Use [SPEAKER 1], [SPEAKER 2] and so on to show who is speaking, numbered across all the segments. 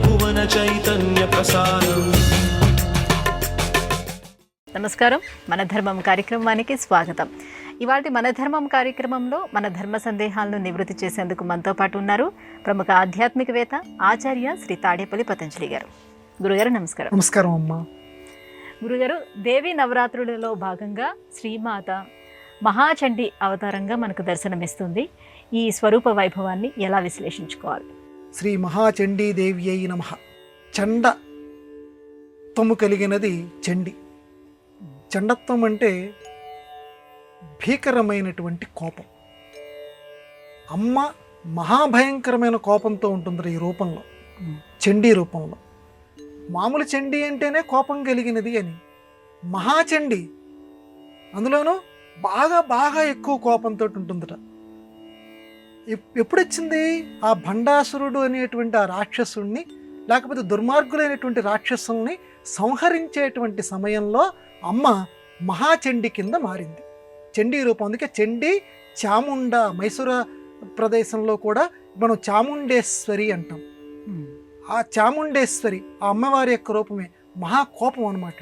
[SPEAKER 1] భువన చైతన్య ప్రసారం.
[SPEAKER 2] నమస్కారం, మన ధర్మం కార్యక్రమానికి స్వాగతం. ఇవాళ మన ధర్మం కార్యక్రమంలో మన ధర్మ సందేహాలను నివృత్తి చేసేందుకు మనతో పాటు ఉన్నారు ప్రముఖ ఆధ్యాత్మికవేత్త ఆచార్య శ్రీ తాడేపల్లి పతంజలి గారు. గురుగారు నమస్కారం.
[SPEAKER 3] నమస్కారం అమ్మా.
[SPEAKER 2] గురుగారు, దేవీ నవరాత్రులలో భాగంగా శ్రీమాత మహాచండీ అవతారంగా మనకు దర్శనమిస్తుంది. ఈ స్వరూప వైభవాన్ని ఎలా విశ్లేషించుకోవాలి?
[SPEAKER 3] శ్రీ మహాచండీదేవి అయి నమః. చండత్వము కలిగినది చండి. చండత్వం అంటే భీకరమైనటువంటి కోపం. అమ్మ మహాభయంకరమైన కోపంతో ఉంటుంది ఈ రూపంలో, చండీ రూపంలో. మామూలు చండీ అంటేనే కోపం కలిగినది అని, మహాచండీ అందులోనూ బాగా బాగా ఎక్కువ కోపంతో ఉంటుందట. ఎప్పుడు వచ్చింది? ఆ భండాసురుడు అనేటువంటి ఆ రాక్షసుణ్ణి, లేకపోతే దుర్మార్గులైనటువంటి రాక్షసుల్ని సంహరించేటువంటి సమయంలో అమ్మ మహాచండి కింద మారింది. చండీ రూపం. అందుకే చండీ, చాముండ, మైసూర ప్రదేశంలో కూడా మనం చాముండేశ్వరి అంటాం. ఆ చాముండేశ్వరి ఆ అమ్మవారి యొక్క రూపమే మహాకోపం అనమాట.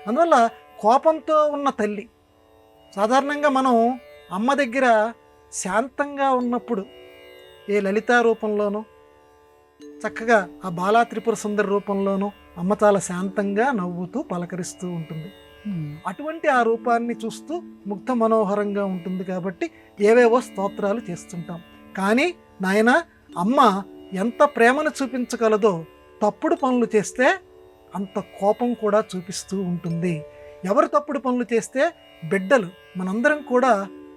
[SPEAKER 3] అందువల్ల కోపంతో ఉన్న తల్లి. సాధారణంగా మనం అమ్మ దగ్గర శాంతంగా ఉన్నప్పుడు ఏ లలితా రూపంలోనూ, చక్కగా ఆ బాలా త్రిపుర సుందరి రూపంలోనూ అమ్మ చాలా శాంతంగా నవ్వుతూ పలకరిస్తూ ఉంటుంది. అటువంటి ఆ రూపాన్ని చూస్తూ ముగ్ధ మనోహరంగా ఉంటుంది కాబట్టి ఏవేవో స్తోత్రాలు చేస్తుంటాం. కానీ నాయన, అమ్మ ఎంత ప్రేమను చూపించగలదో తప్పుడు పనులు చేస్తే అంత కోపం కూడా చూపిస్తూ ఉంటుంది. ఎవరు తప్పుడు పనులు చేస్తే? బిడ్డలు. మనందరం కూడా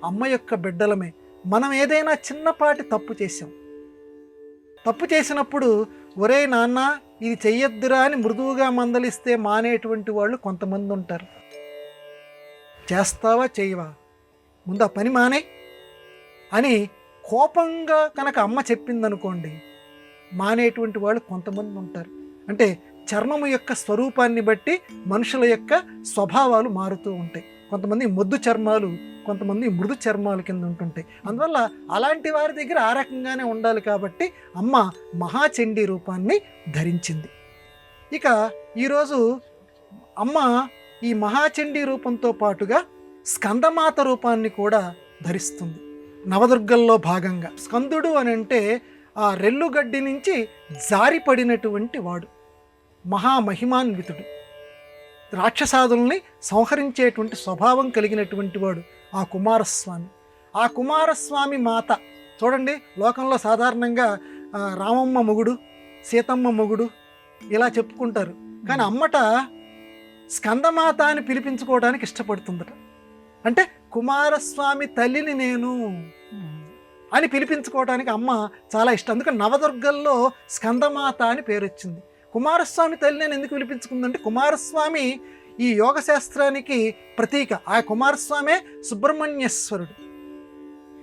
[SPEAKER 3] అమ్మ యొక్క బిడ్డలమే. మనం ఏదైనా చిన్నపాటి తప్పు చేసాం, తప్పు చేసినప్పుడు ఒరే నాన్న ఇది చెయ్యొద్దురా అని మృదువుగా మందలిస్తే మానేటువంటి వాళ్ళు కొంతమంది ఉంటారు. చేస్తావా చేయవా, ముందు ఆ పని మానే అని కోపంగా కనుక అమ్మ చెప్పిందనుకోండి, మానేటువంటి వాళ్ళు కొంతమంది ఉంటారు. అంటే చర్మము యొక్క స్వరూపాన్ని బట్టి మనుషుల యొక్క స్వభావాలు మారుతూ ఉంటాయి. కొంతమంది మొద్దు చర్మాలు, కొంతమంది మృదు చర్మాల కింద ఉంటుంటాయి. అందువల్ల అలాంటి వారి దగ్గర ఆ రకంగానే ఉండాలి. కాబట్టి అమ్మ మహాచండీ రూపాన్ని ధరించింది. ఇక ఈరోజు అమ్మ ఈ మహాచండీ రూపంతో పాటుగా స్కందమాత రూపాన్ని కూడా ధరిస్తుంది. నవదుర్గల్లో భాగంగా స్కందుడు అని అంటే ఆ రెల్లుగడ్డి నుంచి జారిపడినటువంటి వాడు, మహామహిమాన్వితుడు, రాక్షసాదుల్ని సంహరించేటువంటి స్వభావం కలిగినటువంటి వాడు ఆ కుమారస్వామి. ఆ కుమారస్వామి మాత చూడండి, లోకంలో సాధారణంగా రామమ్మ మొగుడు, సీతమ్మ మొగుడు ఇలా చెప్పుకుంటారు. కానీ అమ్మట స్కందమాత అని పిలిపించుకోవడానికి ఇష్టపడుతుందట. అంటే కుమారస్వామి తల్లిని నేను అని పిలిపించుకోవడానికి అమ్మ చాలా ఇష్టం. అందుకని నవదుర్గల్లో స్కందమాత అని పేరు వచ్చింది. కుమారస్వామి తల్లి నేను ఎందుకు పిలిపించుకుందంటే, కుమారస్వామి ఈ యోగ శాస్త్రానికి ప్రతీక. ఆ కుమారస్వామే సుబ్రహ్మణ్యేశ్వరుడు.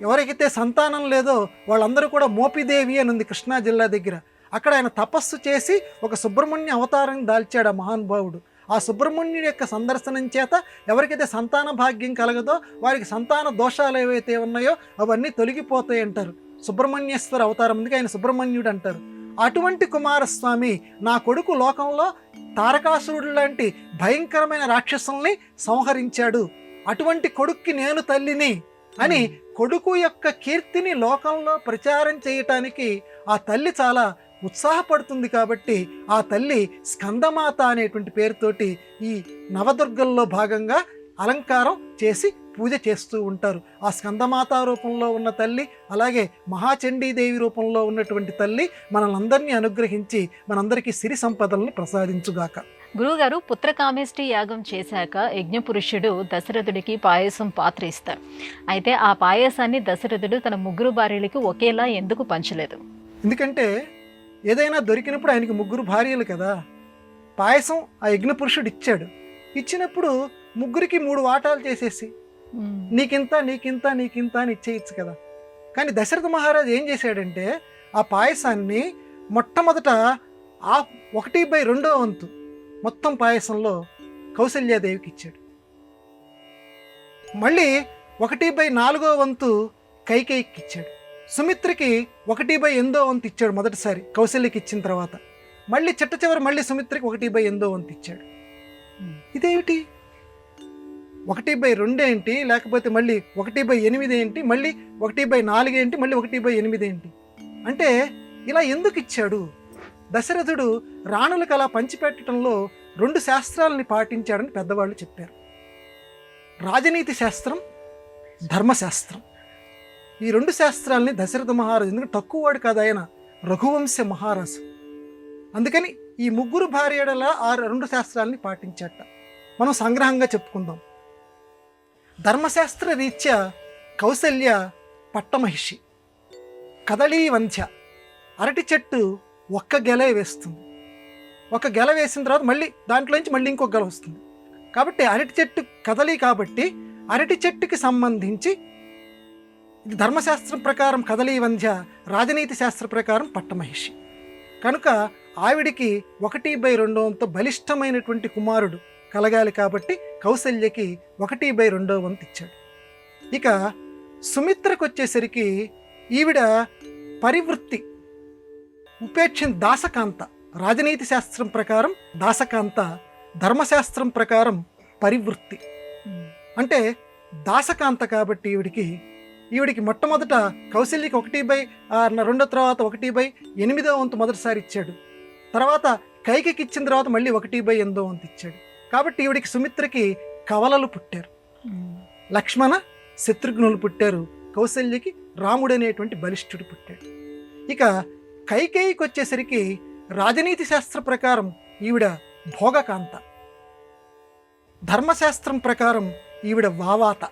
[SPEAKER 3] ఎవరికైతే సంతానం లేదో వాళ్ళందరూ కూడా మోపిదేవి అని ఉంది కృష్ణా జిల్లా దగ్గర. అక్కడ ఆయన తపస్సు చేసి ఒక సుబ్రహ్మణ్య అవతారం దాల్చాడు ఆ మహానుభావుడు. ఆ సుబ్రహ్మణ్యుడి యొక్క సందర్శనం చేత ఎవరికైతే సంతాన భాగ్యం కలగదో వారికి సంతాన దోషాలు ఏవైతే ఉన్నాయో అవన్నీ తొలగిపోతాయి అంటారు. సుబ్రహ్మణ్యేశ్వర అవతారం, అందుకే ఆయన సుబ్రహ్మణ్యుడు అంటారు. అటువంటి కుమారస్వామి నా కొడుకు లోకంలో తారకాసురుడు లాంటి భయంకరమైన రాక్షసుల్ని సంహరించాడు, అటువంటి కొడుక్కి నేను తల్లిని అని కొడుకు యొక్క కీర్తిని లోకంలో ప్రచారం చేయటానికి ఆ తల్లి చాలా ఉత్సాహపడుతుంది. కాబట్టి ఆ తల్లి స్కందమాత అనేటువంటి పేరుతోటి ఈ నవదుర్గల్లో భాగంగా అలంకారం చేసి పూజ చేస్తూ ఉంటారు. ఆ స్కందమాత రూపంలో ఉన్న తల్లి, అలాగే మహాచండీదేవి రూపంలో ఉన్నటువంటి తల్లి మనల్ని అనుగ్రహించి మనందరికీ సిరి సంపదలను ప్రసాదించుగాక.
[SPEAKER 2] గురువుగారు, పుత్రకామేష్టి యాగం చేశాక యజ్ఞపురుషుడు దశరథుడికి పాయసం పాత్ర ఇస్తారు. అయితే ఆ పాయసాన్ని దశరథుడు తన ముగ్గురు భార్యలకు ఒకేలా ఎందుకు పంచలేదు?
[SPEAKER 3] ఎందుకంటే ఏదైనా దొరికినప్పుడు ఆయనకి ముగ్గురు భార్యలు కదా. పాయసం ఆ యజ్ఞపురుషుడు ఇచ్చాడు. ఇచ్చినప్పుడు ముగ్గురికి 3 వాటాలు చేసేసి నీకింత నీకింత నీకింత అని ఇచ్చేయచ్చు కదా. కానీ దశరథ మహారాజు ఏం చేశాడంటే ఆ పాయసాన్ని మొట్టమొదట ఆ 1/2 వంతు మొత్తం పాయసంలో కౌసల్యాదేవికి ఇచ్చాడు. మళ్ళీ 1/4 వంతు కైకేయికి ఇచ్చాడు. సుమిత్రకి 1/8 వంతు ఇచ్చాడు మొదటిసారి కౌశల్యకి ఇచ్చిన తర్వాత. మళ్ళీ చిట్ట చివరి మళ్ళీ సుమిత్రకి 1/8 వంతు ఇచ్చాడు. ఇదేమిటి? 1/2 ఏంటి, లేకపోతే మళ్ళీ 1/8 ఏంటి, మళ్ళీ 1/4 ఏంటి, మళ్ళీ 1/8 ఏంటి అంటే ఇలా ఎందుకు ఇచ్చాడు? దశరథుడు రాణులకు అలా పంచిపెట్టడంలో 2 శాస్త్రాలని పాటించాడని పెద్దవాళ్ళు చెప్పారు. రాజనీతి శాస్త్రం, ధర్మశాస్త్రం. ఈ 2 శాస్త్రాలని దశరథ మహారాజు, ఎందుకంటే తక్కువ వాడు కాదు ఆయన, రఘువంశ మహారాజు, అందుకని ఈ 3 భార్యల ఆ 2 శాస్త్రాలని పాటించాట. మనం సంగ్రహంగా చెప్పుకుందాం. ధర్మశాస్త్ర రీత్యా కౌసల్య పట్టమహిషి, కదళీ వంధ్య, అరటి చెట్టు ఒక్క గెల వేస్తుంది. ఒక గెల వేసిన తర్వాత మళ్ళీ దాంట్లోంచి మళ్ళీ ఇంకొక గెల వస్తుంది. కాబట్టి అరటి చెట్టు కదలి, కాబట్టి అరటి చెట్టుకి సంబంధించి ఇది ధర్మశాస్త్రం ప్రకారం కదలీ వంధ్య, రాజనీతి శాస్త్ర ప్రకారం పట్టమహిషి. కనుక ఆవిడికి 1/2 వంతు బలిష్టమైనటువంటి కుమారుడు కలగాలి, కాబట్టి కౌసల్యకి 1/2 వంతు ఇచ్చాడు. ఇక సుమిత్రకు వచ్చేసరికి ఈవిడ పరివృత్తి ఉపేక్షించి దాసకాంత. రాజనీతి శాస్త్రం ప్రకారం దాసకాంత, ధర్మశాస్త్రం ప్రకారం పరివృత్తి. అంటే దాసకాంత కాబట్టి ఈవిడికి మొట్టమొదట కౌశల్యకి 1/2 తర్వాత 1/8 వంతు మొదటిసారి ఇచ్చాడు. తర్వాత కైకకి ఇచ్చిన తర్వాత మళ్ళీ 1/8 వంతు ఇచ్చాడు. కాబట్టి ఈవిడికి సుమిత్రకి కవలలు పుట్టారు, లక్ష్మణ శత్రుఘ్నులు పుట్టారు, కౌశల్యకి రాముడు అనేటువంటి బలిష్ఠుడు పుట్టాడు. ఇక కైకేయికి వచ్చేసరికి రాజనీతి శాస్త్ర ప్రకారం ఈవిడ భోగకాంత, ధర్మశాస్త్రం ప్రకారం ఈవిడ వావాత.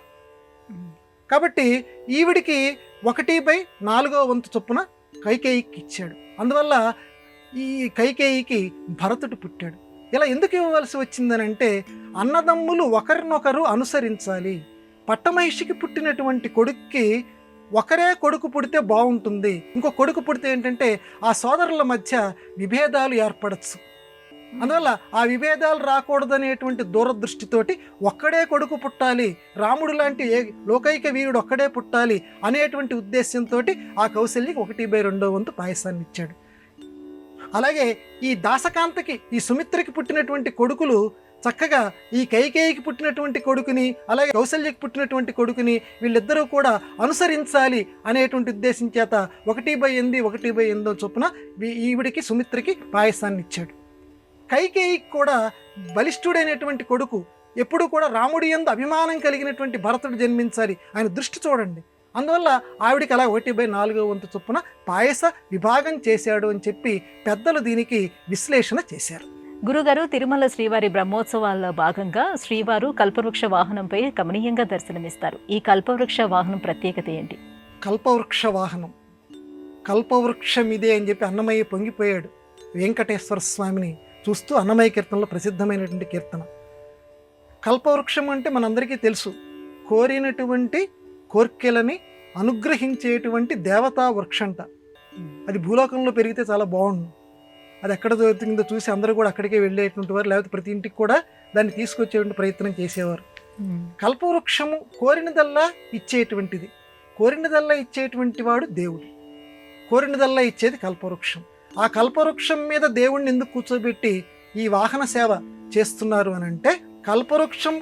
[SPEAKER 3] కాబట్టి ఈవిడికి 1/4 వంతు చొప్పున కైకేయికి ఇచ్చాడు. అందువల్ల ఈ కైకేయికి భరతుడు పుట్టాడు. ఇలా ఎందుకు ఇవ్వవలసి వచ్చిందనంటే అన్నదమ్ములు ఒకరినొకరు అనుసరించాలి. పట్టమహిషికి పుట్టినటువంటి కొడుక్కి ఒకరే కొడుకు పుడితే బాగుంటుంది, ఇంకో కొడుకు పుడితే ఏంటంటే ఆ సోదరుల మధ్య విభేదాలు ఏర్పడచ్చు. అందువల్ల ఆ విభేదాలు రాకూడదనేటువంటి దూరదృష్టితోటి ఒక్కడే కొడుకు పుట్టాలి, రాముడు లాంటి లోకైక వీరుడు ఒక్కడే పుట్టాలి అనేటువంటి ఉద్దేశంతో ఆ కౌశల్యకి 1/2 వంతు పాయసాన్ని ఇచ్చాడు. అలాగే ఈ దాసకాంతకి, ఈ సుమిత్రకి పుట్టినటువంటి కొడుకులు చక్కగా ఈ కైకేయికి పుట్టినటువంటి కొడుకుని, అలాగే కౌశల్యకి పుట్టినటువంటి కొడుకుని వీళ్ళిద్దరూ కూడా అనుసరించాలి అనేటువంటి ఉద్దేశం చేత 1/8, 1/8 చొప్పున ఈవిడికి సుమిత్రకి పాయసాన్ని ఇచ్చాడు. కైకేయికి కూడా బలిష్ఠుడైనటువంటి కొడుకు, ఎప్పుడు కూడా రాముడి యందు అభిమానం కలిగినటువంటి భరతుడు జన్మించాలి, ఆయన దృష్టి చూడండి. అందువల్ల ఆవిడికి అలా 1/4 వంతు చొప్పున పాయస విభాగం చేశాడు అని చెప్పి పెద్దలు దీనికి విశ్లేషణ చేశారు.
[SPEAKER 2] గురుగారు, తిరుమల శ్రీవారి బ్రహ్మోత్సవాల్లో భాగంగా శ్రీవారు కల్పవృక్ష వాహనంపై గమనీయంగా దర్శనమిస్తారు. ఈ కల్పవృక్ష వాహనం ప్రత్యేకత ఏంటి?
[SPEAKER 3] కల్పవృక్ష వాహనం, కల్పవృక్షం ఇదే అని చెప్పి అన్నమయ్య పొంగిపోయాడు వెంకటేశ్వర స్వామిని చూస్తూ. అన్నమయ్య కీర్తనలో ప్రసిద్ధమైనటువంటి కీర్తన. కల్పవృక్షం అంటే మనందరికీ తెలుసు, కోరినటువంటి కోర్కెలని అనుగ్రహించేటువంటి దేవతా వృక్షంట. అది భూలోకంలో పెరిగితే చాలా బాగుండు. అది ఎక్కడ దొరుకుతుందో చూసి అందరూ కూడా అక్కడికే వెళ్ళేటువంటి వారు, లేకపోతే ప్రతి ఇంటికి కూడా దాన్ని తీసుకొచ్చేటువంటి ప్రయత్నం చేసేవారు. కల్పవృక్షము కోరినదల్లా ఇచ్చేటువంటిది, కోరినదల్లా ఇచ్చేటువంటి వాడు దేవుడు, కోరినదల్లా ఇచ్చేది కల్పవృక్షం. ఆ కల్పవృక్షం మీద దేవుణ్ణి ఎందుకు కూర్చోబెట్టి ఈ వాహన సేవ చేస్తున్నారు అని అంటే, కల్పవృక్షం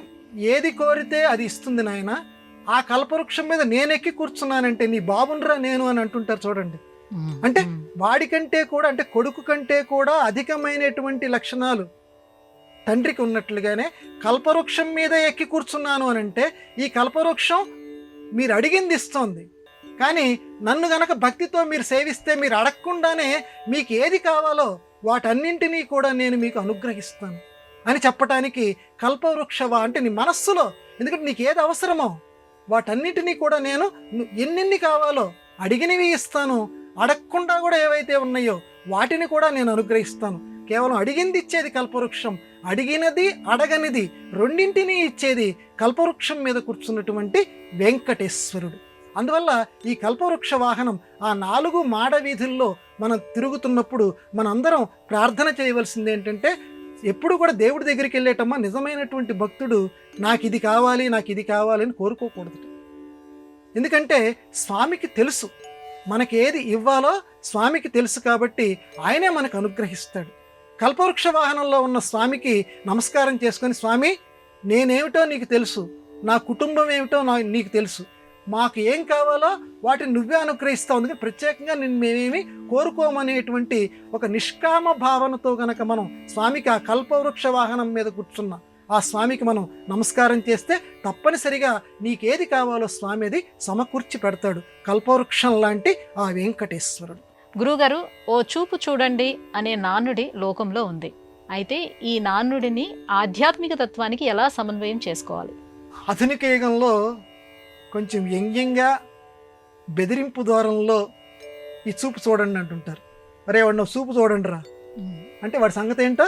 [SPEAKER 3] ఏది కోరితే అది ఇస్తుంది నాయన, ఆ కల్పవృక్షం మీద నేనెక్కి కూర్చున్నానంటే నీ బాబునరా నేను అని అంటుంటారు చూడండి. అంటే వాడికంటే కూడా, అంటే కొడుకు కంటే కూడా అధికమైనటువంటి లక్షణాలు తండ్రికి ఉన్నట్లుగానే కల్పవృక్షం మీద ఎక్కి కూర్చున్నాను అని అంటే ఈ కల్పవృక్షం మీరు అడిగింది ఇస్తోంది. కానీ నన్ను గనక భక్తితో మీరు సేవిస్తే, మీరు అడగకుండానే మీకు ఏది కావాలో వాటన్నింటినీ కూడా నేను మీకు అనుగ్రహిస్తాను అని చెప్పటానికి కల్పవృక్షవ అంటే నీ మనస్సులో, ఎందుకంటే నీకు ఏది అవసరమో వాటన్నిటినీ కూడా నేను ఎన్నెన్ని కావాలో అడిగినవి ఇస్తాను, అడగకుండా కూడా ఏవైతే ఉన్నాయో వాటిని కూడా నేను అనుగ్రహిస్తాను. కేవలం అడిగింది ఇచ్చేది కల్పవృక్షం, అడిగినది అడగనిది రెండింటినీ ఇచ్చేది కల్పవృక్షం మీద కూర్చున్నటువంటి వెంకటేశ్వరుడు. అందువల్ల ఈ కల్పవృక్ష వాహనం ఆ 4 మాడ వీధుల్లో మనం తిరుగుతున్నప్పుడు మనందరం ప్రార్థన చేయవలసింది ఏంటంటే, ఎప్పుడు కూడా దేవుడి దగ్గరికి వెళ్ళేటమ్మా నిజమైనటువంటి భక్తుడు నాకు ఇది కావాలి, నాకు ఇది కావాలి అని కోరుకోకూడదు. ఎందుకంటే స్వామికి తెలుసు మనకి ఏది ఇవ్వాలో, స్వామికి తెలుసు కాబట్టి ఆయనే మనకు అనుగ్రహిస్తాడు. కల్పవృక్ష వాహనంలో ఉన్న స్వామికి నమస్కారం చేసుకొని, స్వామి నేనేమిటో నీకు తెలుసు, నా కుటుంబం ఏమిటో నీకు తెలుసు, మాకు ఏం కావాలో వాటిని నువ్వే అనుగ్రహిస్తావు, అందుకని ప్రత్యేకంగా మేమేమి కోరుకోమనేటువంటి ఒక నిష్కామ భావనతో గనక మనం స్వామికి, ఆ కల్పవృక్ష వాహనం మీద కూర్చున్న ఆ స్వామికి మనం నమస్కారం చేస్తే తప్పనిసరిగా నీకేది కావాలో స్వామి అది సమకూర్చి పెడతాడు. కల్పవృక్షం లాంటి ఆ వెంకటేశ్వరుడు.
[SPEAKER 2] గురువుగారు, ఓ చూపు చూడండి అనే నానుడి లోకంలో ఉంది. అయితే ఈ నానుడిని ఆధ్యాత్మిక తత్వానికి ఎలా సమన్వయం చేసుకోవాలి?
[SPEAKER 3] ఆధునిక యుగంలో కొంచెం వ్యంగ్యంగా బెదిరింపు ద్వారంలో ఈ చూపు చూడండి అంటుంటారు. అరే వాడు నువ్వు చూపు చూడండి రా అంటే వాడి సంగతి ఏంటో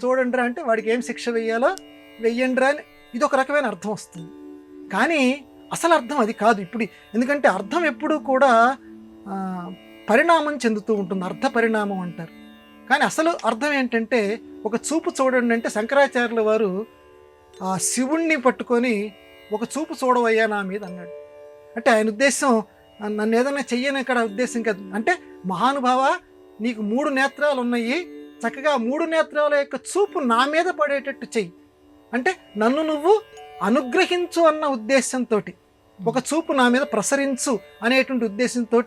[SPEAKER 3] చూడండి రా అంటే వాడికి ఏం శిక్ష వెయ్యాలో వెయ్యండి రా అని ఇది ఒక రకమైన అర్థం వస్తుంది. కానీ అసలు అర్థం అది కాదు ఇప్పుడు. ఎందుకంటే అర్థం ఎప్పుడూ కూడా పరిణామం చెందుతూ ఉంటుంది, అర్థ పరిణామం అంటారు. కానీ అసలు అర్థం ఏంటంటే ఒక చూపు చూడండి అంటే శంకరాచార్యుల వారు ఆ శివుణ్ణి పట్టుకొని ఒక చూపు చూడవయ్యా నా మీద అన్నాడు. అంటే ఆయన ఉద్దేశం నన్ను ఏదైనా చెయ్యని ఇక్కడ ఉద్దేశం కాదు. అంటే మహానుభావ నీకు 3 నేత్రాలు ఉన్నాయి, చక్కగా 3 నేత్రాల యొక్క చూపు నా మీద పడేటట్టు చెయ్యి, అంటే నన్ను నువ్వు అనుగ్రహించు అన్న ఉద్దేశంతో, ఒక చూపు నా మీద ప్రసరించు అనేటువంటి ఉద్దేశంతో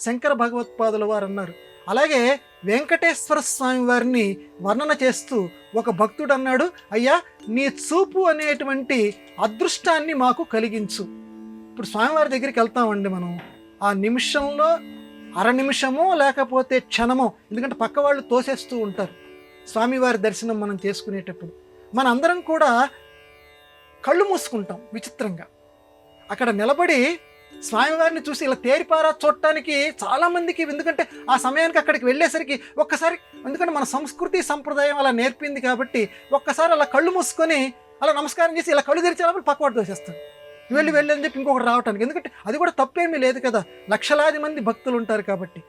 [SPEAKER 3] శంకర భగవత్పాదుల వారు అన్నారు. అలాగే వెంకటేశ్వర స్వామి వారిని వర్ణన చేస్తూ ఒక భక్తుడు అన్నాడు, అయ్యా నీ చూపు అనేటువంటి అదృష్టాన్ని మాకు కలిగించు. ఇప్పుడు స్వామివారి దగ్గరికి వెళ్తామండి మనం, ఆ నిమిషంలో అర నిమిషమో లేకపోతే క్షణమో, ఎందుకంటే పక్క వాళ్ళు తోసేస్తూ ఉంటారు స్వామివారి దర్శనం మనం చేసుకునేటప్పుడు. మన అందరం కూడా కళ్ళు మూసుకుంటాం విచిత్రంగా. అక్కడ నిలబడి స్వామివారిని చూసి ఇలా తేరిపారా చూడటానికి చాలామందికి, ఎందుకంటే ఆ సమయానికి అక్కడికి వెళ్ళేసరికి ఒక్కసారి, ఎందుకంటే మన సంస్కృతి సంప్రదాయం అలా నేర్పింది కాబట్టి ఒక్కసారి అలా కళ్ళు మూసుకొని అలా నమస్కారం చేసి ఇలా కళ్ళు తెరిచేటప్పుడు పక్కవాడు తోసేస్తాడు, వెళ్ళి అని చెప్పి ఇంకొకటి రావటానికి. ఎందుకంటే అది కూడా తప్పేమీ లేదు కదా, లక్షలాది మంది భక్తులు ఉంటారు కాబట్టి.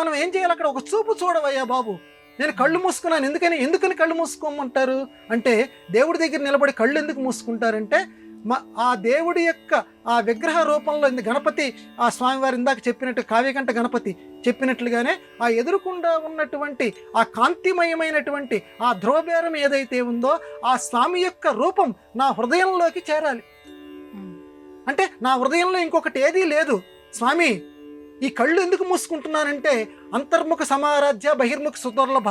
[SPEAKER 3] మనం ఏం చేయాలి, అక్కడ ఒక చూపు చూడవయ్యా బాబు, నేను కళ్ళు మూసుకున్నాను. ఎందుకని కళ్ళు మూసుకోమంటారు అంటే, దేవుడి దగ్గర నిలబడి కళ్ళు ఎందుకు మూసుకుంటారంటే, ఆ దేవుడి యొక్క ఆ విగ్రహ రూపంలో గణపతి, ఆ స్వామివారి ఇందాక చెప్పినట్టు కావ్యకంఠ గణపతి చెప్పినట్లుగానే ఆ ఎదురుకుండా ఉన్నటువంటి ఆ కాంతిమయమైనటువంటి ఆ ధ్రువబేరం ఏదైతే ఉందో ఆ స్వామి యొక్క రూపం నా హృదయంలోకి చేరాలి. అంటే నా హృదయంలో ఇంకొకటి ఏదీ లేదు. స్వామి ఈ కళ్ళు ఎందుకు మూసుకుంటున్నానంటే, అంతర్ముఖ సమారాధ్య బహిర్ముఖ సుదుర్లభ,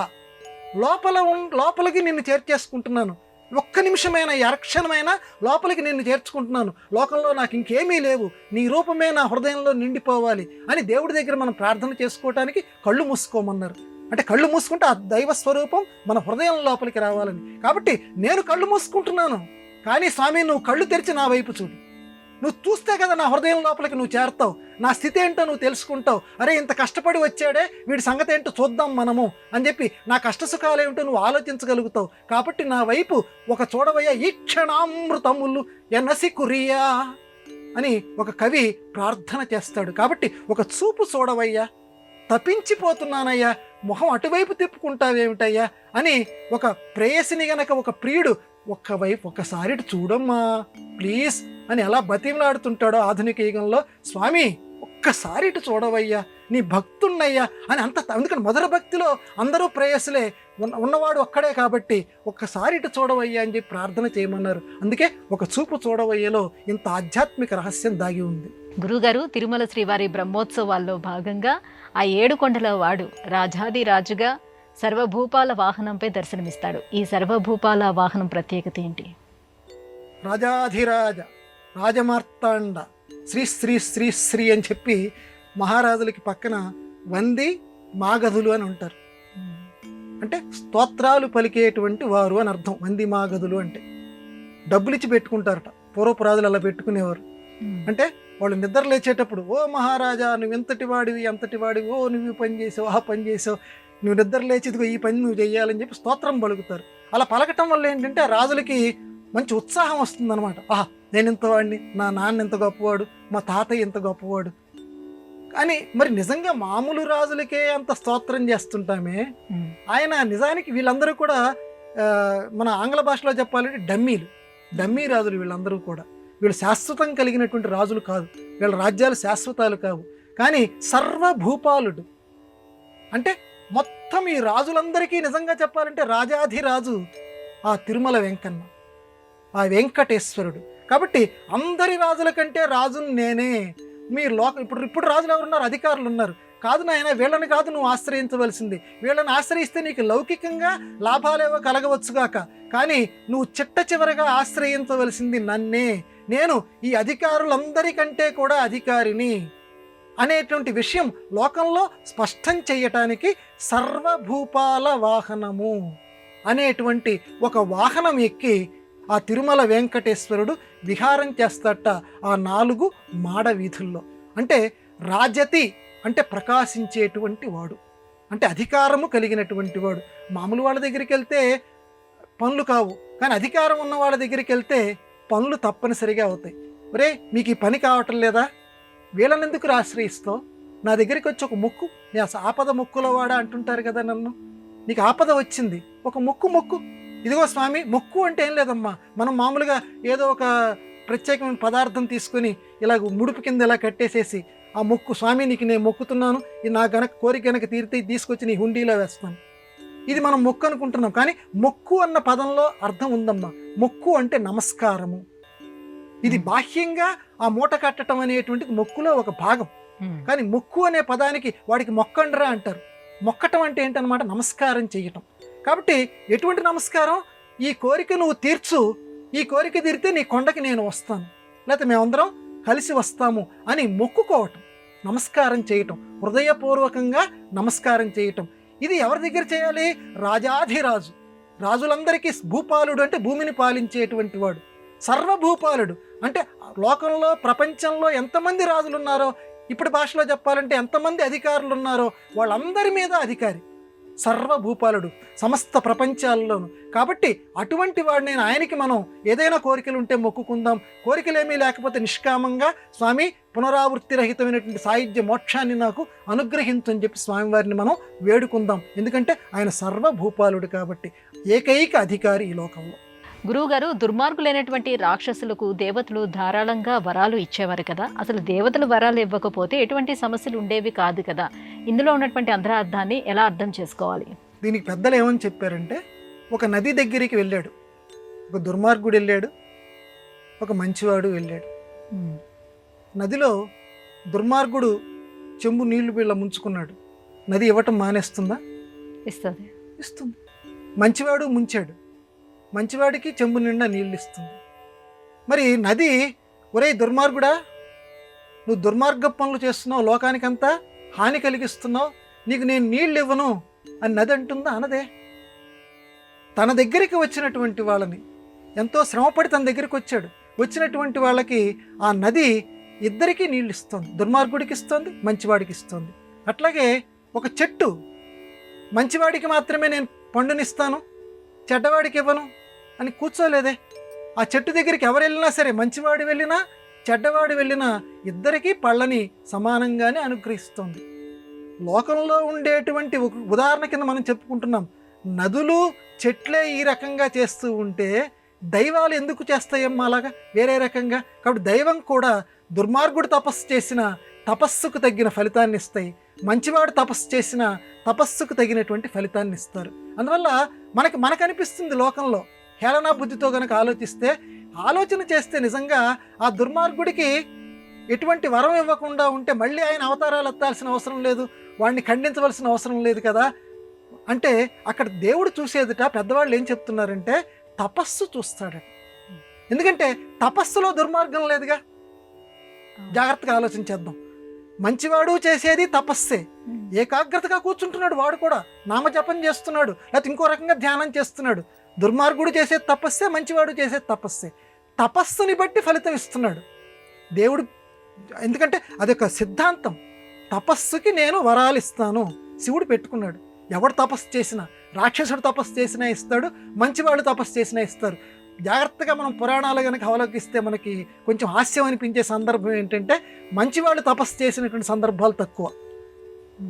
[SPEAKER 3] లోపలికి నిన్ను చేర్చేసుకుంటున్నాను. ఒక్క నిమిషమైన అరక్షణమైన లోపలికి నిన్ను చేర్చుకుంటున్నాను, లోకంలో నాకు ఇంకేమీ లేవు, నీ రూపమే నా హృదయంలో నిండిపోవాలి అని దేవుడి దగ్గర మనం ప్రార్థన చేసుకోవటానికి కళ్ళు మూసుకోమన్నారు. అంటే కళ్ళు మూసుకుంటే ఆ దైవ స్వరూపం మన హృదయం లోపలికి రావాలని. కాబట్టి నేను కళ్ళు మూసుకుంటున్నాను, కానీ స్వామి నువ్వు కళ్ళు తెరిచి నా వైపు చూడు, నువ్వు చూస్తే కదా నా హృదయం లోపలికి నువ్వు చేరతావు, నా స్థితి ఏంటో నువ్వు తెలుసుకుంటావు. అరే ఇంత కష్టపడి వచ్చాడే, వీడి సంగతి ఏంటో చూద్దాం మనము అని చెప్పి నా కష్టసుఖాలు ఏమిటో నువ్వు ఆలోచించగలుగుతావు. కాబట్టి నా వైపు ఒక చూడవయ్యా ఈ క్షణామృతములు ఎనసి కురియా అని ఒక కవి ప్రార్థన చేస్తాడు. కాబట్టి ఒక చూపు చూడవయ్యా, తప్పించిపోతున్నానయ్యా, మొహం అటువైపు తిప్పుకుంటావేమిటయ్యా అని ఒక ప్రేయసిని గనక ఒక ప్రియుడు ఒక్కసారి చూడమ్మా ప్లీజ్ అని ఎలా బతిమలాడుతుంటాడో ఆధునిక యుగంలో, స్వామి ఒక్కసారి ఇటు చూడవయ్యా, నీ భక్తున్నయ్యా అని ఎందుకంటే మొదటి భక్తిలో అందరూ ప్రేయసులే, ఉన్నవాడు ఒక్కడే కాబట్టి ఒక్కసారి ఇటు చూడవయ్యా అని చెప్పి ప్రార్థన చేయమన్నారు. అందుకే ఒక చూపు చూడవయ్యలో ఇంత ఆధ్యాత్మిక రహస్యం దాగి ఉంది.
[SPEAKER 2] గురుగారు, తిరుమల శ్రీవారి బ్రహ్మోత్సవాల్లో భాగంగా ఆ 7 కొండల వాడు రాజాది రాజుగా సర్వభూపాల వాహనంపై దర్శనమిస్తాడు. ఈ సర్వభూపాల వాహనం ప్రత్యేకత ఏంటి?
[SPEAKER 3] రాజాధిరాజ రాజమార్తాండ శ్రీ శ్రీ శ్రీ శ్రీ అని చెప్పి మహారాజులకి పక్కన వంది మాగధులు అని ఉంటారు. అంటే స్తోత్రాలు పలికేటువంటి వారు అని అర్థం. వంది మాగధులు అంటే డబ్బులు ఇచ్చి పెట్టుకుంటారట, పూర్వపు రాజులు అలా పెట్టుకునేవారు. అంటే వాళ్ళు నిద్ర లేచేటప్పుడు, ఓ మహారాజా నువ్వు ఎంతటి వాడివి అంతటి వాడివి, ఓ నువ్వు పని చేసావు ఆ పని చేసావు, నువ్వు నిద్ర లేచి ఇదిగో ఈ పని నువ్వు చెయ్యాలని చెప్పి స్తోత్రం పలుకుతారు. అలా పలకటం వల్ల ఏంటంటే రాజులకి మంచి ఉత్సాహం వస్తుందన్నమాట. ఆహా నేను ఇంత వాడిని, నా నాన్న ఎంత గొప్పవాడు, మా తాతయ్య ఎంత గొప్పవాడు అని. మరి నిజంగా మామూలు రాజులకే అంత స్తోత్రం చేస్తుంటామే, ఆయన నిజానికి వీళ్ళందరూ కూడా మన ఆంగ్ల భాషలో చెప్పాలంటే డమ్మీ రాజులు వీళ్ళందరూ కూడా. వీళ్ళు శాశ్వతం కలిగినటువంటి రాజులు కాదు, వీళ్ళ రాజ్యాలు శాశ్వతాలు కావు. కానీ సర్వభూపాలుడు అంటే మొత్తం ఈ రాజులందరికీ నిజంగా చెప్పాలంటే రాజాధిరాజు ఆ తిరుమల వెంకన్న, ఆ వెంకటేశ్వరుడు. కాబట్టి అందరి రాజుల కంటే రాజును నేనే. మీరు ఇప్పుడు రాజులు ఎవరున్నారు? అధికారులు ఉన్నారు. కాదు నాయన, వీళ్ళని కాదు నువ్వు ఆశ్రయించవలసింది. వీళ్ళని ఆశ్రయిస్తే నీకు లౌకికంగా లాభాలేవో కలగవచ్చుగాక, కానీ నువ్వు చిట్ట చివరగా ఆశ్రయించవలసింది నన్నే. నేను ఈ అధికారులందరికంటే కూడా అధికారిని అనేటువంటి విషయం లోకంలో స్పష్టం చేయటానికి సర్వభూపాల వాహనము అనేటువంటి ఒక వాహనం ఎక్కి ఆ తిరుమల వెంకటేశ్వరుడు విహారం చేస్తాట ఆ 4 మాడ వీధుల్లో. అంటే రాజతి అంటే ప్రకాశించేటువంటి వాడు, అంటే అధికారము కలిగినటువంటి వాడు. మామూలు వాళ్ళ దగ్గరికి వెళ్తే పనులు కావు, కానీ అధికారం ఉన్న వాళ్ళ దగ్గరికి వెళ్తే పనులు తప్పనిసరిగా అవుతాయి. ఒరే, మీకు ఈ పని కావటం లేదా? వీళ్ళని ఎందుకు ఆశ్రయిస్తావు? నా దగ్గరికి వచ్చి ఒక మొక్కు, నీ ఆపద మొక్కుల వాడా అంటుంటారు కదా నన్ను. నీకు ఆపద వచ్చింది, ఒక మొక్కు. ఇదిగో స్వామి, మొక్కు అంటే ఏం లేదమ్మా. మనం మామూలుగా ఏదో ఒక ప్రత్యేకమైన పదార్థం తీసుకొని ఇలా ముడుపు కింద ఇలా కట్టేసేసి ఆ మొక్కు, స్వామి నీకు నేను మొక్కుతున్నాను, ఇది నా కోరిక గనక తీరితే తీసుకొచ్చి నీ హుండీలో వేస్తాను. ఇది మనం మొక్కు అనుకుంటున్నాం, కానీ మొక్కు అన్న పదంలో అర్థం ఉందమ్మా. మొక్కు అంటే నమస్కారము. ఇది బాహ్యంగా ఆ మూట కట్టడం అనేటువంటిది మొక్కులో ఒక భాగం. కానీ మొక్కు అనే పదానికి వాడికి మొక్కండ్రా అంటారు. మొక్కటం అంటే ఏంటన్నమాట? నమస్కారం చేయటం. కాబట్టి ఎటువంటి నమస్కారం? ఈ కోరిక నువ్వు తీర్చు, ఈ కోరిక తీరితే నీ కొండకి నేను వస్తాను, లేకపోతే మేమందరం కలిసి వస్తాము అని మొక్కుకోవటం, నమస్కారం చేయటం, హృదయపూర్వకంగా నమస్కారం చేయటం. ఇది ఎవరి దగ్గర చేయాలి? రాజాధిరాజు, రాజులందరికీ భూపాలుడు అంటే భూమిని పాలించేటువంటి వాడు. సర్వభూపాలుడు అంటే లోకంలో ప్రపంచంలో ఎంతమంది రాజులు ఉన్నారో, ఇప్పుడు భాషలో చెప్పాలంటే ఎంతమంది అధికారులు ఉన్నారో వాళ్ళందరి మీద అధికారి. సర్వభూపాలుడు, సమస్త ప్రపంచాల్లోనూ. కాబట్టి అటువంటి వాడు నేను. ఆయనకి మనం ఏదైనా కోరికలు ఉంటే మొక్కుకుందాం, కోరికలేమీ లేకపోతే నిష్కామంగా స్వామి పునరావృత్తి రహితమైనటువంటి సాయుధ్య మోక్షాన్ని నాకు అనుగ్రహించని చెప్పి స్వామివారిని మనం వేడుకుందాం. ఎందుకంటే ఆయన సర్వభూపాలుడు కాబట్టి ఏకైక అధికారి ఈ లోకంలో.
[SPEAKER 2] గురువుగారు, దుర్మార్గులైనటువంటి రాక్షసులకు దేవతలు ధారాళంగా వరాలు ఇచ్చేవారు కదా. అసలు దేవతలు వరాలు ఇవ్వకపోతే ఎటువంటి సమస్యలు ఉండేవి కాదు కదా. ఇందులో ఉన్నటువంటి అంతరార్థాన్ని ఎలా అర్థం చేసుకోవాలి?
[SPEAKER 3] దీనికి పెద్దలు ఏమని చెప్పారంటే, ఒక నది దగ్గరికి వెళ్ళాడు, ఒక దుర్మార్గుడు వెళ్ళాడు, ఒక మంచివాడు వెళ్ళాడు. నదిలో దుర్మార్గుడు చెంబు నీళ్లు వీళ్ళ ముంచుకున్నాడు. నది ఇవ్వటం మానేస్తుందా? ఇస్తుంది. మంచివాడు ముంచాడు, మంచివాడికి చెంబు నిండా నీళ్ళు ఇస్తుంది. మరి నది, ఒరే దుర్మార్గుడా, నువ్వు దుర్మార్గ పనులు చేస్తున్నావు, లోకానికంతా హాని కలిగిస్తున్నావు, నీకు నేను నీళ్ళు ఇవ్వను అని నది అంటుందా? అనదే. తన దగ్గరికి వచ్చినటువంటి వాళ్ళని, ఎంతో శ్రమపడి తన దగ్గరికి వచ్చాడు, వచ్చినటువంటి వాళ్ళకి ఆ నది ఇద్దరికీ నీళ్ళు ఇస్తుంది. దుర్మార్గుడికి ఇస్తుంది, మంచివాడికి ఇస్తుంది. అట్లాగే ఒక చెట్టు, మంచివాడికి మాత్రమే నేను పండునిస్తాను, చెడ్డవాడికి ఇవ్వను అని కూర్చోలేదే. ఆ చెట్టు దగ్గరికి ఎవరు వెళ్ళినా సరే, మంచివాడు వెళ్ళినా చెడ్డవాడు వెళ్ళినా ఇద్దరికీ పళ్ళని సమానంగానే అనుగ్రహిస్తుంది. లోకంలో ఉండేటువంటి ఉదాహరణ కింద మనం చెప్పుకుంటున్నాం. నదులు చెట్లే ఈ రకంగా చేస్తూ ఉంటే దైవాలు ఎందుకు చేస్తాయమ్మా అలాగా వేరే రకంగా? కాబట్టి దైవం కూడా దుర్మార్గుడు తపస్సు చేసిన తపస్సుకు తగ్గిన ఫలితాన్ని ఇస్తాయి, మంచివాడు తపస్సు చేసిన తపస్సుకు తగినటువంటి ఫలితాన్ని ఇస్తారు. అందువల్ల మనకు అనిపిస్తుంది లోకంలో హేళనా బుద్ధితో కనుక ఆలోచన చేస్తే నిజంగా ఆ దుర్మార్గుడికి ఎటువంటి వరం ఇవ్వకుండా ఉంటే మళ్ళీ ఆయన అవతారాలు ఎత్తాల్సిన అవసరం లేదు, వాడిని ఖండించవలసిన అవసరం లేదు కదా. అంటే అక్కడ దేవుడు చూసేదిట పెద్దవాళ్ళు ఏం చెప్తున్నారంటే తపస్సు చూస్తాడట. ఎందుకంటే తపస్సులో దుర్మార్గం లేదుగా. జాగ్రత్తగా ఆలోచించేద్దాం. మంచివాడు చేసేది తపస్సే, ఏకాగ్రతగా కూర్చుంటున్నాడు, వాడు కూడా నామజపం చేస్తున్నాడు, లేకపోతే ఇంకో రకంగా ధ్యానం చేస్తున్నాడు. దుర్మార్గుడు చేసేది తపస్సే, మంచివాడు చేసేది తపస్సే. తపస్సుని బట్టి ఫలితం ఇస్తున్నాడు దేవుడు. ఎందుకంటే అదొక సిద్ధాంతం. తపస్సుకి నేను వరాలు ఇస్తాను శివుడు పెట్టుకున్నాడు. ఎవడు తపస్సు చేసినా, రాక్షసుడు తపస్సు చేసినా ఇస్తాడు, మంచివాడు తపస్సు చేసినా ఇస్తారు. జాగ్రత్తగా మనం పురాణాలు కనుక అవలోకిస్తే మనకి కొంచెం హాస్యం అనిపించే సందర్భం ఏంటంటే మంచివాళ్ళు తపస్సు చేసినటువంటి సందర్భాలు తక్కువ.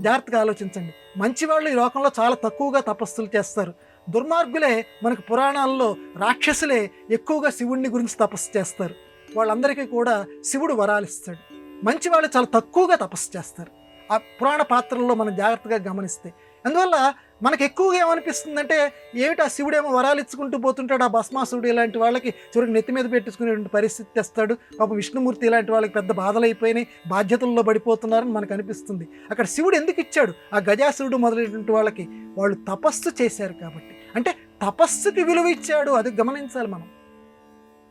[SPEAKER 3] జాగ్రత్తగా ఆలోచించండి. మంచివాళ్ళు ఈ లోకంలో చాలా తక్కువగా తపస్సులు చేస్తారు. దుర్మార్గులే మనకు పురాణాల్లో రాక్షసులే ఎక్కువగా శివుడిని గురించి తపస్సు చేస్తారు. వాళ్ళందరికీ కూడా శివుడు వరాలు ఇస్తాడు. మంచివాళ్ళు చాలా తక్కువగా తపస్సు చేస్తారు. ఆ పురాణ పాత్రల్లో మనం జాగ్రత్తగా గమనిస్తే అందువల్ల మనకు ఎక్కువగా ఏమనిపిస్తుందంటే ఏమిటి ఆ శివుడేమో వరాలు ఇచ్చుకుంటూ పోతుంటాడు, ఆ భస్మాసుడు ఇలాంటి వాళ్ళకి చివరికి నెత్తి మీద పెట్టించుకునేటువంటి పరిస్థితి తెస్తాడు, పాపం విష్ణుమూర్తి ఇలాంటి వాళ్ళకి పెద్ద బాధలు అయిపోయినాయి, బాధ్యతల్లో పడిపోతున్నారని మనకు అనిపిస్తుంది. అక్కడ శివుడు ఎందుకు ఇచ్చాడు ఆ గజాసురుడు మొదలైనటువంటి వాళ్ళకి? వాళ్ళు తపస్సు చేశారు కాబట్టి. అంటే తపస్సుకి విలువ ఇచ్చాడు, అది గమనించాలి మనం.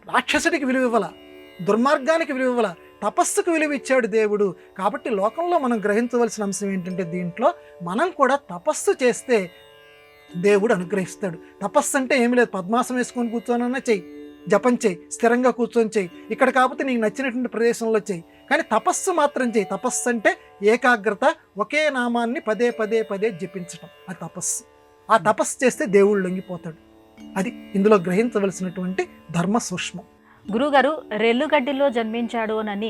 [SPEAKER 3] రాక్షసుడికి విలువ ఇవ్వాల, దుర్మార్గానికి విలువ ఇవ్వాల, తపస్సుకు విలువ ఇచ్చాడు దేవుడు. కాబట్టి లోకంలో మనం గ్రహించవలసిన అంశం ఏంటంటే దీంట్లో మనం కూడా తపస్సు చేస్తే దేవుడు అనుగ్రహిస్తాడు. తపస్సు అంటే ఏమి లేదు, పద్మాసనం వేసుకొని కూర్చోనన్నా చెయ్యి, జపం చెయ్యి, స్థిరంగా కూర్చొని చెయ్యి, ఇక్కడ కాకపోతే నీకు నచ్చినటువంటి ప్రదేశంలో చెయ్యి, కానీ తపస్సు మాత్రం చెయ్యి. తపస్సు అంటే ఏకాగ్రత, ఒకే నామాన్ని పదే పదే పదే జపించటం, అది తపస్సు. ఆ తపస్సు చేస్తే దేవుడు లొంగిపోతాడు. అది ఇందులో గ్రహించవలసినటువంటి ధర్మ సూక్ష్మం.
[SPEAKER 2] గురుగారు, రెల్లుగడ్డిలో జన్మించాడు అని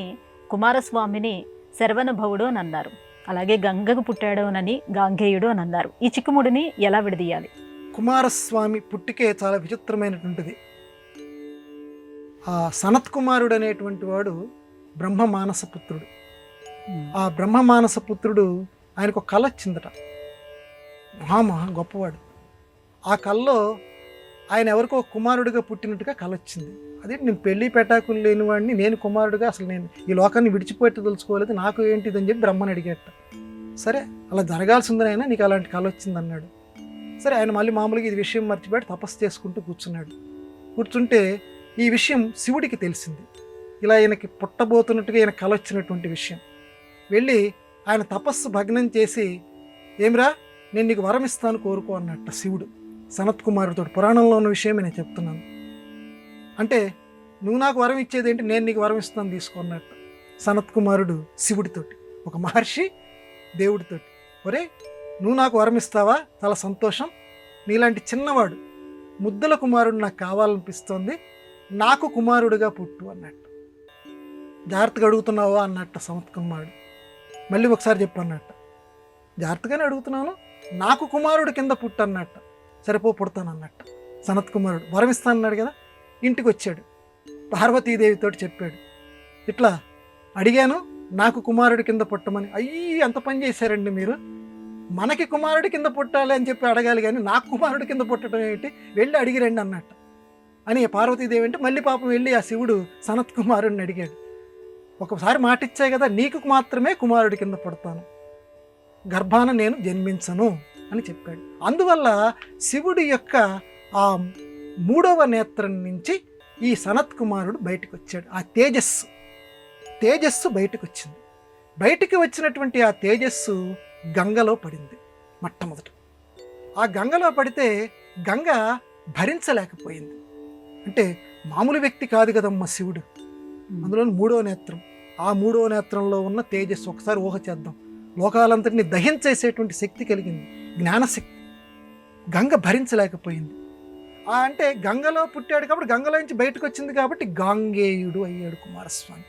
[SPEAKER 2] కుమారస్వామిని శరవణభవుడు అని అన్నారు, అలాగే గంగకు పుట్టాడు అని గాంగేయుడు అని అన్నారు. ఈ చిక్కుముడిని ఎలా విడదీయాలి?
[SPEAKER 3] కుమారస్వామి పుట్టికే చాలా విచిత్రమైనటువంటిది. ఆ సనత్ కుమారుడు అనేటువంటి వాడు బ్రహ్మమానస పుత్రుడు. ఆ బ్రహ్మమానస పుత్రుడు ఆయనకు ఒక కళ వచ్చిందట, మహా గొప్పవాడు. ఆ కళలో ఆయన ఎవరికో కుమారుడిగా పుట్టినట్టుగా కళ వచ్చింది. అదే నేను పెళ్లి పెటాకులు లేని వాడిని, నేను కుమారుడిగా, అసలు నేను ఈ లోకాన్ని విడిచిపోయేట్టు తెలుసుకోలేదు, నాకు ఏంటిదని చెప్పి బ్రహ్మని అడిగేట. సరే అలా జరగాల్సిందనైనా నీకు అలాంటి కళ వచ్చింది అన్నాడు. సరే ఆయన మళ్ళీ మామూలుగా ఇది విషయం మర్చిపోయి తపస్సు చేసుకుంటూ కూర్చున్నాడు. కూర్చుంటే ఈ విషయం శివుడికి తెలిసింది, ఇలా ఈయనకి పుట్టబోతున్నట్టుగా ఈయన కళ వచ్చినటువంటి విషయం. వెళ్ళి ఆయన తపస్సు భగ్నం చేసి, ఏమిరా నేను నీకు వరం ఇస్తాను కోరుకో అన్నట్ట శివుడు సనత్ కుమారుడితో. పురాణంలో ఉన్న విషయమే నేను చెప్తున్నాను. అంటే నువ్వు నాకు వరం ఇచ్చేది ఏంటి, నేను నీకు వరం ఇస్తాను తీసుకున్నట్టు సనత్ కుమారుడు శివుడితోటి, ఒక మహర్షి దేవుడితోటి. ఒరే నువ్వు నాకు వరం ఇస్తావా, చాలా సంతోషం, నీలాంటి చిన్నవాడు ముద్దుల కుమారుడు నాకు కావాలనిపిస్తోంది, నాకు కుమారుడిగా పుట్టు అన్నట్టు. జాగ్రత్తగా అడుగుతున్నావా అన్నట్టు సనత్ కుమారుడు. మళ్ళీ ఒకసారి చెప్పు అన్నట్టు. జాగ్రత్తగానే అడుగుతున్నాను, నాకు కుమారుడు కింద పుట్టు అన్నట్టు. సరిపో పుడతాను అన్నట్టు. సనత్ కుమారుడు వరం ఇస్తానన్నాడు కదా, ఇంటికి వచ్చాడు, పార్వతీదేవితో చెప్పాడు, ఇట్లా అడిగాను నాకు కుమారుడి కింద పుట్టమని. అయ్యి ఎంత పని చేశారండి మీరు, మనకి కుమారుడి కింద పుట్టాలి అని చెప్పి అడగాలి కానీ నాకు కుమారుడి కింద పుట్టడం ఏమిటి, వెళ్ళి అడిగిరండి అన్నట్టు అని పార్వతీదేవి అంటే మళ్ళీ పాపం వెళ్ళి ఆ శివుడు సనత్ కుమారుడిని అడిగాడు. ఒకసారి మాట ఇచ్చాయి కదా, నీకు మాత్రమే కుమారుడి కింద పుడతాను, గర్భాన నేను జన్మించను అని చెప్పాడు. అందువల్ల శివుడి యొక్క ఆ 3వ నేత్రం నుంచి ఈ సనత్ కుమారుడు బయటకు వచ్చాడు. ఆ తేజస్సు బయటకు వచ్చింది. బయటికి వచ్చినటువంటి ఆ తేజస్సు గంగలో పడింది మొట్టమొదట. ఆ గంగలో పడితే గంగ భరించలేకపోయింది. అంటే మామూలు వ్యక్తి కాదు కదమ్మా శివుడు, అందులో 3వ నేత్రం. ఆ 3వ నేత్రంలో ఉన్న తేజస్సు ఒకసారి ఊహ చేద్దాం, లోకాలంతటిని దహించేసేటువంటి శక్తి కలిగింది, జ్ఞానశక్తి. గంగ భరించలేకపోయింది. అంటే గంగలో పుట్టాడు కాబట్టి, గంగలో నుంచి బయటకు వచ్చింది కాబట్టి గాంగేయుడు అయ్యాడు కుమారస్వామి.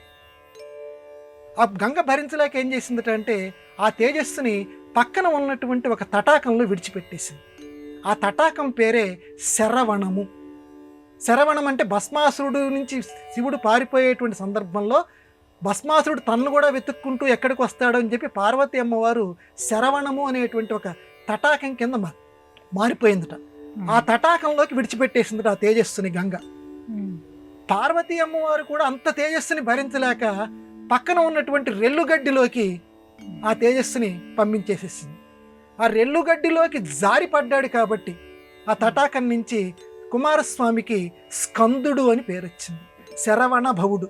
[SPEAKER 3] ఆ గంగ భరించలేక ఏం చేసిందట అంటే ఆ తేజస్సుని పక్కన ఉన్నటువంటి ఒక తటాకంలో విడిచిపెట్టేసింది. ఆ తటాకం పేరే శరవణము. శరవణం అంటే భస్మాసురుడు నుంచి శివుడు పారిపోయేటువంటి సందర్భంలో భస్మాసురుడు తన్ను కూడా వెతుక్కుంటూ ఎక్కడికి వస్తాడో అని చెప్పి పార్వతీ అమ్మవారు శరవణము అనేటువంటి ఒక తటాకం కింద మారిపోయిందట. ఆ తటాకంలోకి విడిచిపెట్టేసిందట ఆ తేజస్సుని గంగ. పార్వతీ అమ్మవారు కూడా అంత తేజస్సుని భరించలేక పక్కన ఉన్నటువంటి రెల్లుగడ్డిలోకి ఆ తేజస్సుని పంపించేసేసింది. ఆ రెల్లుగడ్డిలోకి జారిపడ్డాడు కాబట్టి ఆ తటాకం నుంచి కుమారస్వామికి స్కందుడు అని పేరు వచ్చింది, శరవణ భవుడు.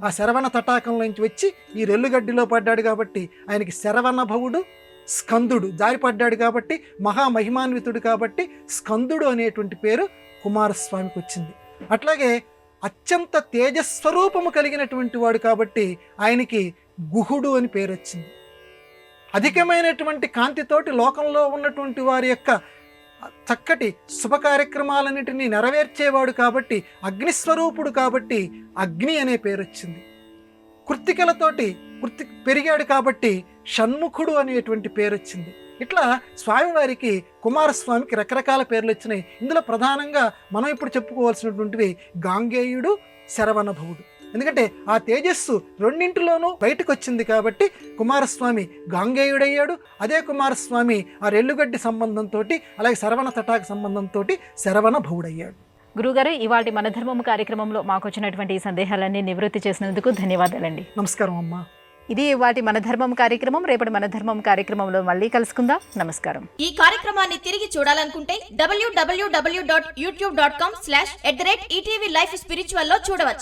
[SPEAKER 3] ఆ శరవణ తటాకంలో నుంచి వచ్చి ఈ రెల్లుగడ్డిలో పడ్డాడు కాబట్టి ఆయనకి శరవణ భవుడు, స్కందుడు. జారిపడ్డాడు కాబట్టి మహామహిమాన్వితుడు కాబట్టి స్కందుడు అనేటువంటి పేరు కుమారస్వామికి వచ్చింది. అట్లాగే అత్యంత తేజస్వరూపము కలిగినటువంటి వాడు కాబట్టి ఆయనకి గుహుడు అని పేరు వచ్చింది. అధికమైనటువంటి కాంతితోటి లోకంలో ఉన్నటువంటి వారి యొక్క చక్కటి శుభ కార్యక్రమాలన్నింటినీ నెరవేర్చేవాడు కాబట్టి అగ్నిస్వరూపుడు కాబట్టి అగ్ని అనే పేరు వచ్చింది. కృత్తికలతోటి పెరిగాడు కాబట్టి షణ్ముఖుడు అనేటువంటి పేరు వచ్చింది. ఇట్లా స్వామివారికి కుమారస్వామికి రకరకాల పేర్లు వచ్చినాయి. ఇందులో ప్రధానంగా మనం ఇప్పుడు చెప్పుకోవాల్సినటువంటివి గాంగేయుడు, శరవణభవుడు. ఎందుకంటే ఆ తేజస్సు రెండింటిలోనూ బయటకు వచ్చింది కాబట్టి కుమారస్వామి గాంగేయుడయ్యాడు. అదే కుమారస్వామి ఆ రెల్లుగడ్డి సంబంధంతో, అలాగే శరవణ తటాక సంబంధంతో శరవణ భవుడయ్యాడు.
[SPEAKER 2] గురుగారు, ఇవాళ మన ధర్మం కార్యక్రమంలో మాకు వచ్చినటువంటి ఈ సందేహాలన్నీ నివృత్తి చేసినందుకు ధన్యవాదాలండి.
[SPEAKER 3] నమస్కారం అమ్మా.
[SPEAKER 2] ఇది వాటి మన ధర్మం కార్యక్రమం. రేపటి మన ధర్మం కార్యక్రమంలో మళ్ళీ కలుసుకుందాం. నమస్కారం.
[SPEAKER 4] ఈ కార్యక్రమాన్ని తిరిగి చూడాలనుకుంటే www.youtube.com/ETV Life Spiritual లో చూడవచ్చు.